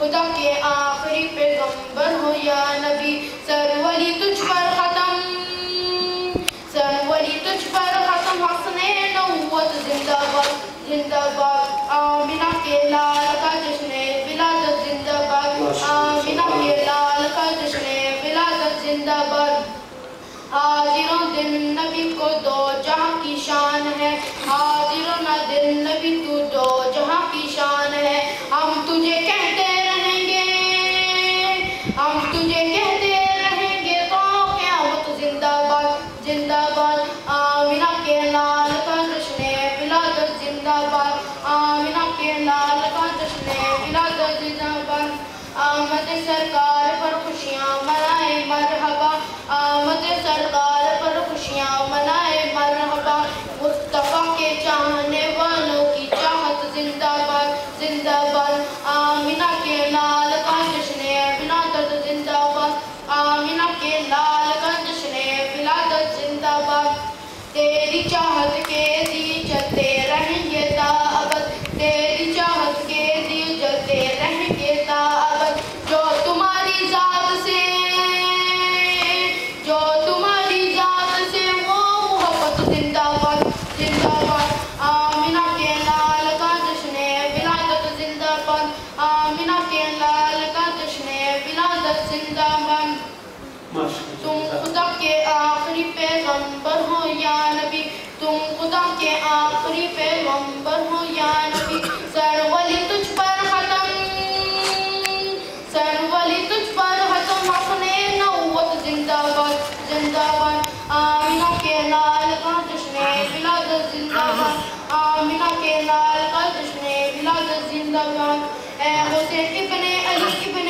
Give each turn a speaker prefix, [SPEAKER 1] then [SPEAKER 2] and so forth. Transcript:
[SPEAKER 1] خدا کے آخری پیغمبر ہو یا نبی، سرولی تجھ پر ختم، سرولی تجھ پر ختم، حسن نبوت زندہ باد زندہ باد، آمینہ کے لال کا جشن ولادت زندہ باد، آمینہ کے لال کا جشن ولادت زندہ باد، حاضروں دن نبی کو دو جہاں کی شان ہے، حاضروں دن نبی تو دو جہاں کی شان ہے، ہم تجھے کہتے رہیں گے، ہم تجھے کہتے رہیں گے تو قیامت زندہ باد زندہ باد، آمینہ کے لال کا جشن ولادت زندہ باد، آمینہ کے لال کا جشن ولادت زندہ باد، آمد سرکار پر خوشیاں منائے مرحبا، آمد سرکار پر خوشیاں منائے مرحبا، مصطفیٰ کے چاہنے والوں کی چاہت زندہ باد زندہ باد، آمینہ کے لال کا جشن ولادت زندہ باد، آمینہ کے لال کا جشن ولادت زندہ باد، تیری چاہت کے دیے جلتے رہیں گے تا ابد، تیری چاہت کے دیے جلتے رہیں گے تا ابد، جو تمہاری ذات سے، جو تمہاری ذات سے وہ محبت زندہ باد زندہ باد، آمینہ کے لال کا جشن ولادت زندہ باد، آمینہ کے لال کا جشن ولادت زندہ باد، تم خدا کے آخری پیغمبر ہو یا نبی، تم خدا کے آخری پیغمبر ہو یا نبی، سرولی تجھ پر ختم، سرولی تجھ پر ختم، حسن نبوت زندہ باد زندہ باد، آمینہ کے لال کا جشن ولادت زندہ باد، آمینہ کے لال کا جشن ولادت زندہ باد، اے حسین ابن علی ابن